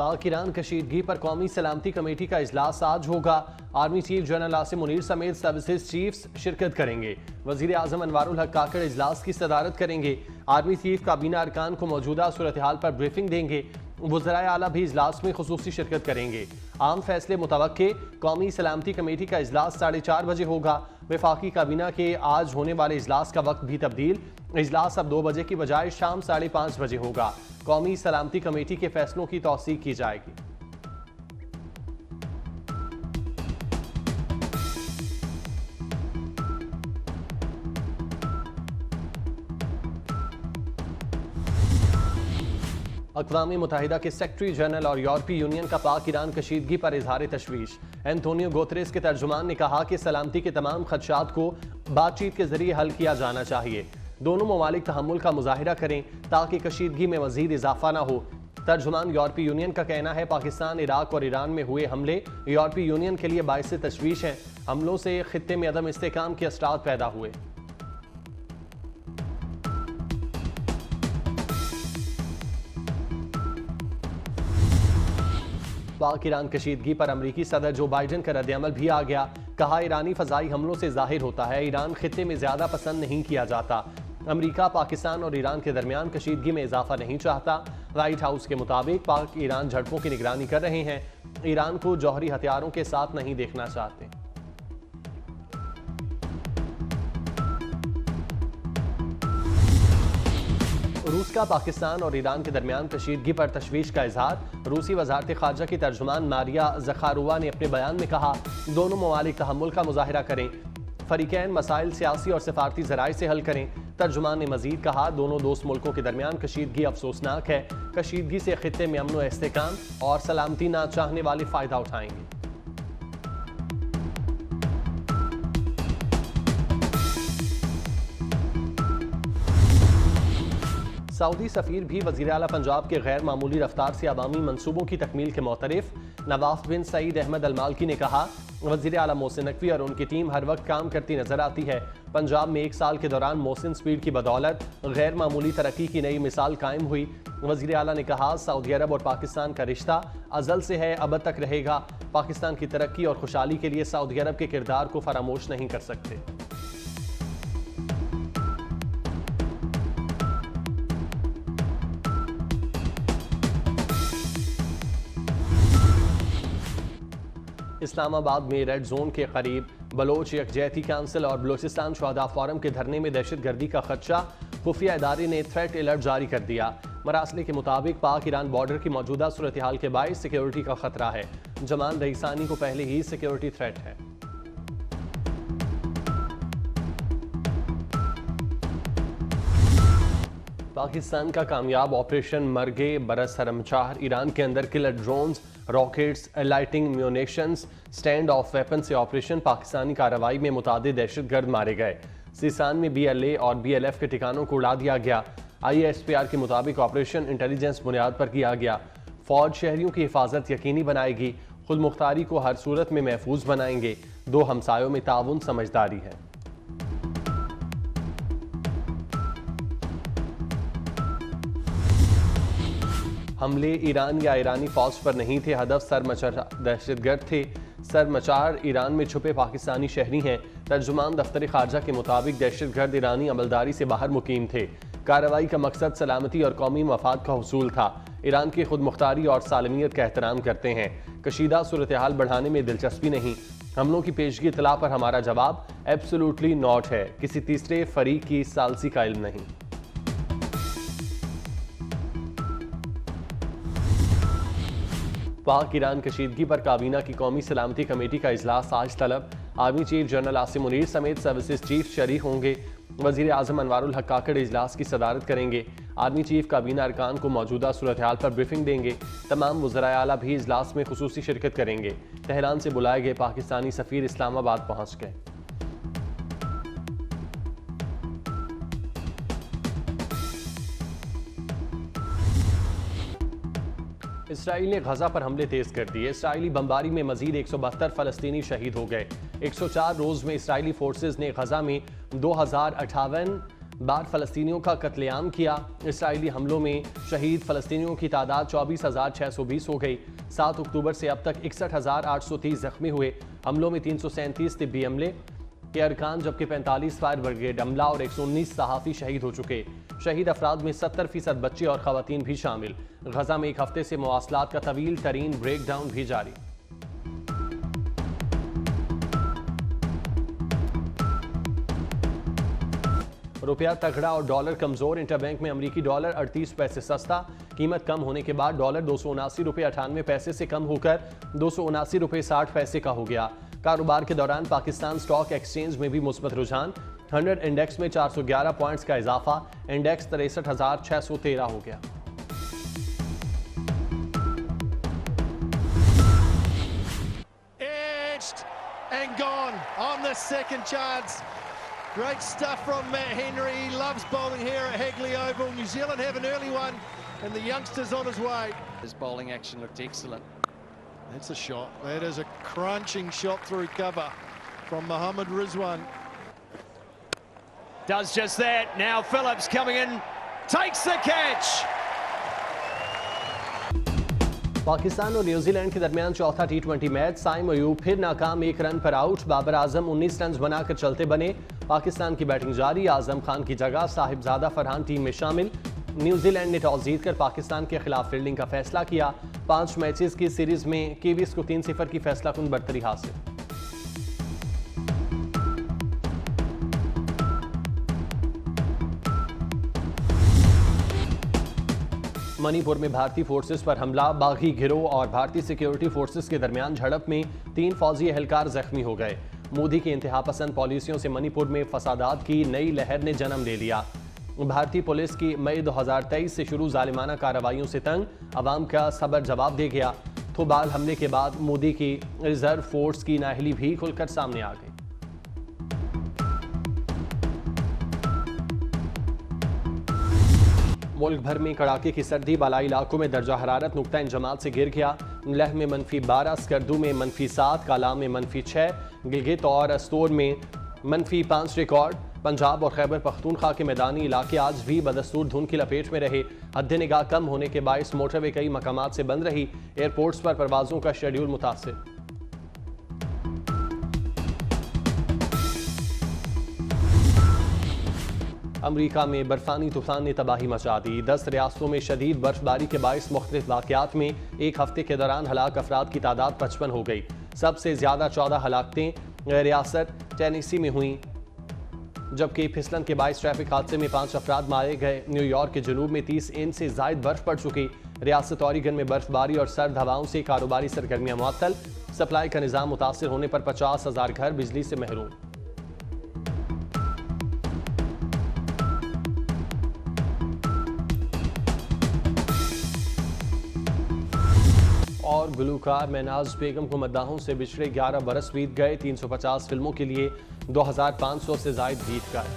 पाक ईरान कशीदगी पर कौमी सलामती कमेटी का इजलास आज होगा। Army chief general Asim Munir समेत सर्विसेज चीफ्स शिरकत करेंगे। वजीर आजम अनवारुल हक काकड़ इजलास की सदारत करेंगे। आर्मी चीफ काबीना अरकान को मौजूदा सूरत हाल पर ब्रीफिंग देंगे। वज़राए आला भी इजलास में खुसूसी शिरकत करेंगे। आम फैसले मुतवक्के। कौमी सलामती कमेटी का इजलास 4:30 बजे होगा। वफाकी काबीना के आज होने वाले इजलास का वक्त भी तब्दील। इजलास अब 2 बजे की बजाय शाम 5:30 बजे होगा। कौमी सलामती कमेटी के फैसलों की तौसीक की जाएगी। अक़वाम मुत्तहिदा के सेक्रेटरी जनरल और यूरोपीय यूनियन का पाक ईरान कशीदगी पर इजहार तशवीश। एंटोनियो गुतेरेस के तर्जुमान ने कहा कि सलामती के तमाम खदशात को बातचीत के जरिए हल किया जाना चाहिए। दोनों ममालिक तहम्मुल का मुजाहिरा करें ताकि कशीदगी में मजीद इजाफा न हो। तर्जुमान यूरोपीय यूनियन का कहना है पाकिस्तान, इराक और ईरान में हुए हमले यूरोपीय यूनियन के लिए बाइस तशवीश हैं। हमलों से खित्ते में अदम इस्तेहकाम के असरात पैदा हुए। पाक ईरान कशीदगी पर अमरीकी सदर जो बाइडन का रद्द-ए-अमल भी आ गया। कहा, ईरानी फजाई हमलों से जाहिर होता है ईरान खित्ते में ज्यादा पसंद नहीं किया जाता। अमरीका पाकिस्तान और ईरान के दरमियान कशीदगी में इजाफा नहीं चाहता। व्हाइट हाउस के मुताबिक पाक ईरान झड़पों की निगरानी कर रहे हैं। ईरान को जौहरी हथियारों के साथ नहीं देखना चाहते। रूस का पाकिस्तान और ईरान के दरमियान कशीदगी पर तशवीश का इजहार। रूसी वजारत खारजा की तर्जुमान मारिया ज़खारोवा ने अपने बयान में कहा, दोनों ममालिक तहम्मुल का मुजाहिरा करें, फरीकैन मसाइल सियासी और सिफारती ज़राए से हल करें। तर्जुमान ने मजीद कहा, दोनों दोस्त मुल्कों के दरमियान कशीदगी अफसोसनाक है। कशीदगी से खित्ते में अमन व इस्तेहकाम और सलामती ना चाहने वाले फ़ायदा उठाएंगे। सऊदी सफ़ीर भी वज़ीर आला पंजाब के गैर मामूली रफ्तार से अवामी मनसूबों की तकमील के मुतरफ। नवाफ बिन सईद अहमद अल मालकी ने कहा, वज़ीर आला मोहसिन नकवी और उनकी टीम हर वक्त काम करती नजर आती है। पंजाब में 1 साल के दौरान मोहसिन स्पीड की बदौलत गैर मामूली तरक्की की नई मिसाल कायम हुई। वज़ीर आला ने कहा, सऊदी अरब और पाकिस्तान का रिश्ता अज़ल से है, अब तक रहेगा। पाकिस्तान की तरक्की और खुशहाली के लिए सऊदी अरब के किरदार को फरामोश नहीं कर सकते। इस्लामाबाद में रेड जोन के करीब बलोच यकजहती काउंसिल और बलोचिस्तान शुहदा फोरम के धरने में दहशतगर्दी का खदशा। खुफिया इदारे ने थ्रेट अलर्ट जारी कर दिया। मरासले के मुताबिक पाक ईरान बॉर्डर की मौजूदा सूरत हाल के बायस सिक्योरिटी का खतरा है। जमान रईसानी को पहले ही सिक्योरिटी थ्रेट है। पाकिस्तान का कामयाब ऑपरेशन मरगे बरस सरमचार। ईरान के अंदर killer drones, rockets, lighting munitions, stand of weapon से ऑपरेशन पाकिस्तानी कार्रवाई में मुतादिद दहशतगर्द मारे गए। सीसान में BLA और BLF के ठिकानों को उड़ा दिया गया। ISPR के मुताबिक ऑपरेशन इंटेलिजेंस बुनियाद पर किया गया। फौज शहरियों की हिफाजत यकीनी बनाएगी, खुद मुख्तारी को हर सूरत में महफूज बनाएंगे। 2 हमसायों में ताउन समझदारी है। हमले ईरान या ईरानी फौज पर नहीं थे, हदफ सरमचार दहशतगर्द थे। सरमचार ईरान में छुपे पाकिस्तानी शहरी हैं। तर्जुमान दफ्तर खारजा के मुताबिक दहशतगर्द ईरानी अमलदारी से बाहर मुकीम थे। कार्रवाई का मकसद सलामती और कौमी मफाद का हुसूल था। ईरान की खुद मुख्तारी और सालमियत का एहतराम करते हैं। कशीदा सूरत हाल बढ़ाने में दिलचस्पी नहीं। हमलों की पेशगी इतला पर हमारा जवाब एब्सोल्युटली नॉट है। किसी तीसरे फरीक की सालसी का इल्म नहीं। पाक ईरान कशीदगी पर काबीना की कौमी सलामती कमेटी का इजलास आज तलब। Army chief general Asim Munir समेत सर्विसेज चीफ शरीक होंगे। वज़ीर आज़म अनवारुल हक काकड़ इजलास की सदारत करेंगे। आर्मी चीफ काबीना अरकान को मौजूदा सूरत हाल पर ब्रीफिंग देंगे। तमाम वज़राए आला भी इजलास में खुसूसी शिरकत करेंगे। तेहरान से बुलाए गए पाकिस्तानी सफ़ीर इस्लामाबाद पहुँच गए। इसराइल ने गजा पर हमले तेज कर दिए। इसराइली बमबारी में मजीद 172 फ़लस्तीनी शहीद हो गए। 104 रोज़ में इसराइली फोर्सेज ने गजा में 2058 बार फ़लस्तीनियों का कत्लेआम किया। इसराइली हमलों में शहीद फ़लस्तीनियों की तादाद 24,620 हो गई। 7 अक्टूबर से अब तक 61,830 जख्मी हुए। हमलों में 337 तिब्बी अमले के अरकान जबकि 45 फायर ब्रिगेड अमला और 119 सहाफ़ी शहीद हो चुके। शहीद अफराद में 70% बच्चे और ख़वातीन भी शामिल। गजा में एक हफ्ते से मवासलात का तवील तरीन ब्रेक डाउन भी जारी। रुपया तगड़ा और डॉलर कमजोर। इंटरबैंक में अमरीकी डॉलर 38 पैसे सस्ता। कीमत कम होने के बाद डॉलर 279 रुपये 98 पैसे से कम होकर 279 रुपये 60 पैसे का हो गया। कारोबार के दौरान पाकिस्तान स्टॉक एक्सचेंज में भी मुस्बत रुझान। 100 इंडेक्स में 411 पॉइंट्स का इजाफा। इंडेक्स 63,613 हो गया। Edged and gone on the second chance. Great stuff from Matt Henry. He loves bowling here at Hagley Oval. New Zealand have an early one, and the youngster's on his way. His bowling action looked excellent. That's a shot. That is a crunching shot through cover from Mohammad Rizwan. Does just that. Now Phillips coming in, takes the catch. Pakistan और New Zealand के दरमियान चौथा T20 match. Saim Ayub फिर नाकाम, 1 run पर out. Babar Azam 19 run बनाकर चलते बने। पाकिस्तान की बैटिंग जारी। आजम खान की जगह साहिबजादा फरहान टीम में शामिल। न्यूजीलैंड ने टॉस जीतकर पाकिस्तान के खिलाफ फील्डिंग का फैसला किया। 5 मैचेस की सीरीज में कीवीज को 3-0 की फैसलाकुन बरतरी हासिल। मणिपुर में भारतीय फोर्सेस पर हमला। बागी गिरोह और भारतीय सिक्योरिटी फोर्सेस के दरमियान झड़प में 3 फौजी एहलकार जख्मी हो गए। मोदी की इंतहा पसंद पॉलिसियों से मणिपुर में फसादात की नई लहर ने जन्म ले लिया। भारतीय पुलिस की मई 2023 से शुरू जालिमाना कार्रवाइयों से तंग अवाम का सबर जवाब दे गया। थोबाल हमले के बाद मोदी की रिजर्व फोर्स की नाअहली भी खुलकर सामने आ गई। मुल्क भर में कड़ाके की सर्दी। बालाई इलाकों में दर्जा हरारत नुक्ता इंजमात से गिर गया। लेह में -12, स्कर्दू में -7, कालाम में -6, गिलगित और अस्तोर में -5 रिकॉर्ड। पंजाब और खैबर पख्तूनख्वा के मैदानी इलाके आज भी बदस्तूर धुंध की लपेट में रहे। हद निगाह कम होने के बायस मोटरवे कई मकामात से बंद रही। एयरपोर्ट्स पर परवाजों का शेड्यूल मुतासिर। अमरीका में बर्फानी तूफान ने तबाही मचा दी। 10 रियासतों में शदीद बर्फबारी के बायस मुख्तलिफ वाक़यात में एक हफ्ते के दौरान हलाक अफराद की तादाद 55 हो गई। सबसे ज़्यादा 14 हलाकतें रियासत टेनेसी में हुई, जबकि फिसलन के बायस ट्रैफिक हादसे में 5 अफराद मारे गए। न्यूयॉर्क के जनूब में 30 इंच से ज़ायद बर्फ पड़ चुकी। रियासत ऑरिगन में बर्फबारी और सर्द हवाओं से कारोबारी सरगर्मियाँ मुअत्तल। सप्लाई का निज़ाम मुतासिर होने पर 50,000 घर बिजली से महरूम। और गुलूकार महनाज बेगम को मद्दाहों से बिछड़े 11 बरस बीत गए। 350 फिल्मों के लिए 2500 से ज़ायद गीत गाए।